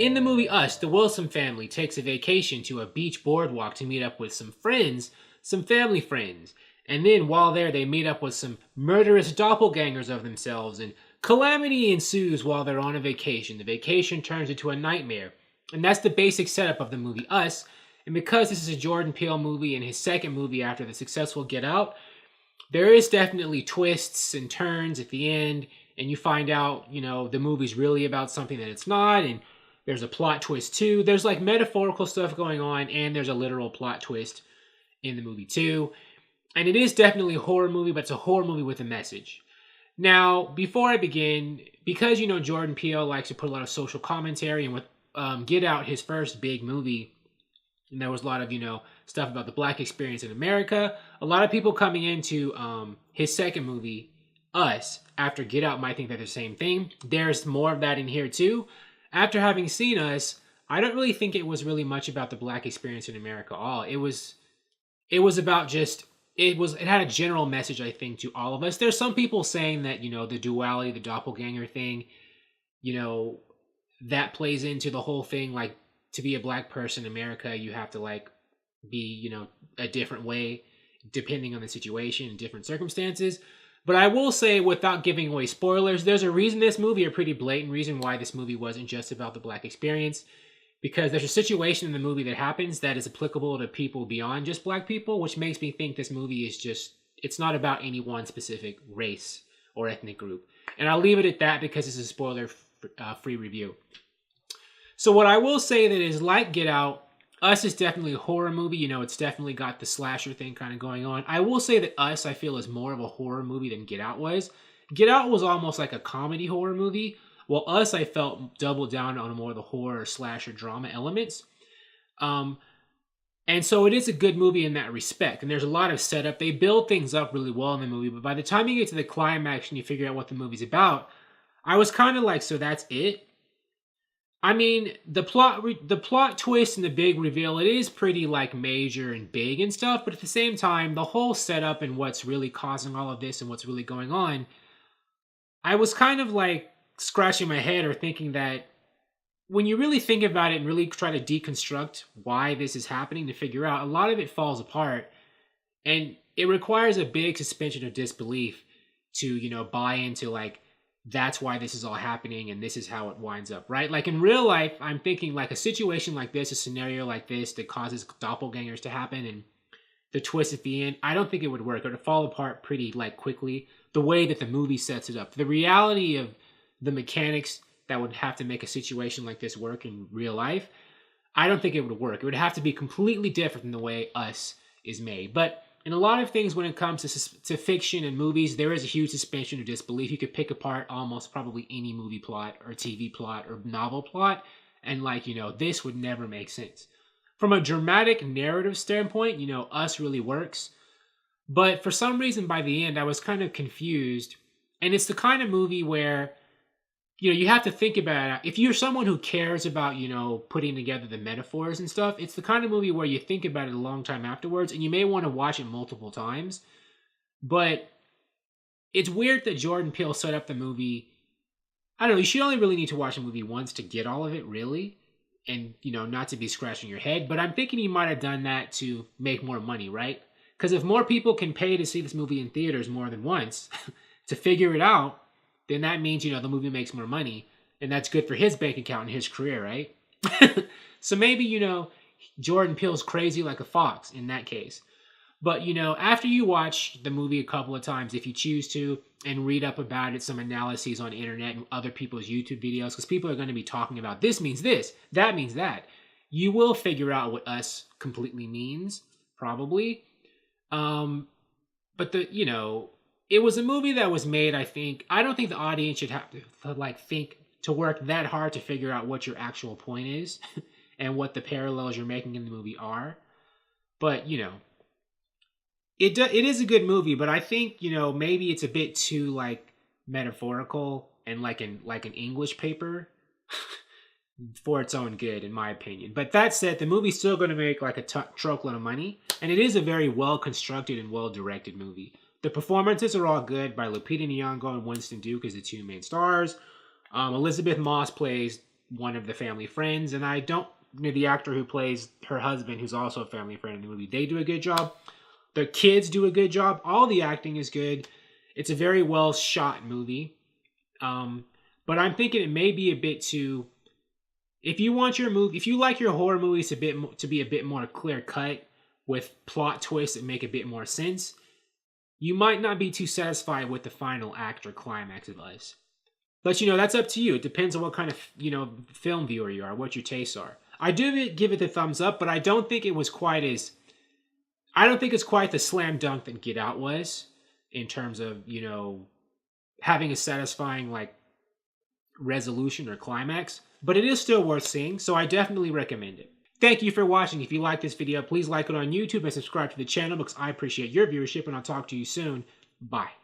In the movie Us, the Wilson family takes a vacation to a beach boardwalk to meet up with some friends, some family friends. And then while there, they meet up with some murderous doppelgangers of themselves, and calamity ensues while they're on a vacation. The vacation turns into a nightmare. And that's the basic setup of the movie Us. And because this is a Jordan Peele movie and his second movie after the successful Get Out, there is definitely twists and turns at the end, and you find out, the movie's really about something that it's not, and there's a plot twist too. There's like metaphorical stuff going on, and there's a literal plot twist in the movie too. And it is definitely a horror movie, but it's a horror movie with a message. Now, before I begin, because Jordan Peele likes to put a lot of social commentary, and with Get Out, his first big movie, and there was a lot of stuff about the Black experience in America. A lot of people coming into his second movie, Us, after Get Out, might think they're the same thing. There's more of that in here too. After having seen Us, I don't really think it was really much about the Black experience in America at all. It was about just it had a general message, I think, to all of us. There's some people saying that the duality, the doppelganger thing, that plays into the whole thing. Like, to be a Black person in America, you have to be a different way depending on the situation and different circumstances. But I will say, without giving away spoilers, there's a reason this movie, a pretty blatant reason why this movie wasn't just about the Black experience. Because there's a situation in the movie that happens that is applicable to people beyond just Black people, which makes me think this movie is it's not about any one specific race or ethnic group. And I'll leave it at that because it's a spoiler-free review. So what I will say that is, like Get Out, Us is definitely a horror movie. It's definitely got the slasher thing kind of going on. I will say that Us, I feel, is more of a horror movie than Get Out was. Get Out was almost like a comedy horror movie, while Us, I felt, doubled down on more of the horror slasher drama elements. And so it is a good movie in that respect. And there's a lot of setup. They build things up really well in the movie, but by the time you get to the climax and you figure out what the movie's about, I was kind of like, so that's it? I mean, the plot twist and the big reveal, it is pretty major and big and stuff, but at the same time, the whole setup and what's really causing all of this and what's really going on, I was kind of scratching my head or thinking that when you really think about it and really try to deconstruct why this is happening to figure out, a lot of it falls apart, and it requires a big suspension of disbelief to, buy into that's why this is all happening and this is how it winds up, right? In real life, I'm thinking a situation like this, a scenario like this that causes doppelgangers to happen and the twist at the end, I don't think it would work. It would fall apart pretty quickly, the way that the movie sets it up. The reality of the mechanics that would have to make a situation like this work in real life, I don't think it would work. It would have to be completely different than the way Us is made. But in a lot of things, when it comes to fiction and movies, there is a huge suspension of disbelief. You could pick apart almost probably any movie plot or TV plot or novel plot, and this would never make sense. From a dramatic narrative standpoint, Us really works. But for some reason, by the end, I was kind of confused. And it's the kind of movie where you have to think about it. If you're someone who cares about, putting together the metaphors and stuff, it's the kind of movie where you think about it a long time afterwards, and you may want to watch it multiple times. But it's weird that Jordan Peele set up the movie. I don't know, you should only really need to watch a movie once to get all of it, really. And, not to be scratching your head. But I'm thinking he might have done that to make more money, right? Because if more people can pay to see this movie in theaters more than once to figure it out, then that means, the movie makes more money. And that's good for his bank account and his career, right? So maybe, Jordan Peele's crazy like a fox in that case. But, after you watch the movie a couple of times, if you choose to, and read up about it, some analyses on the internet and other people's YouTube videos, because people are going to be talking about this means this, that means that, you will figure out what Us completely means, probably. But it was a movie that was made, I don't think the audience should have to think to work that hard to figure out what your actual point is and what the parallels you're making in the movie are. But, it is a good movie, but I think, maybe it's a bit too metaphorical and like an English paper for its own good, in my opinion. But that said, the movie's still going to make a truckload of money, and it is a very well constructed and well directed movie. The performances are all good by Lupita Nyong'o and Winston Duke as the two main stars. Elizabeth Moss plays one of the family friends, and I don't, the actor who plays her husband, who's also a family friend in the movie, they do a good job. The kids do a good job. All the acting is good. It's a very well shot movie. But I'm thinking it may be a bit too. If you want your movie, if you like your horror movies to be a bit more clear cut with plot twists that make a bit more sense, you might not be too satisfied with the final act or climax of this. But that's up to you. It depends on what kind of film viewer you are, what your tastes are. I do give it the thumbs up, but I don't think it was quite as. I don't think it's quite the slam dunk that Get Out was in terms of having a satisfying resolution or climax. But it is still worth seeing, so I definitely recommend it. Thank you for watching. If you like this video, please like it on YouTube and subscribe to the channel because I appreciate your viewership, and I'll talk to you soon. Bye.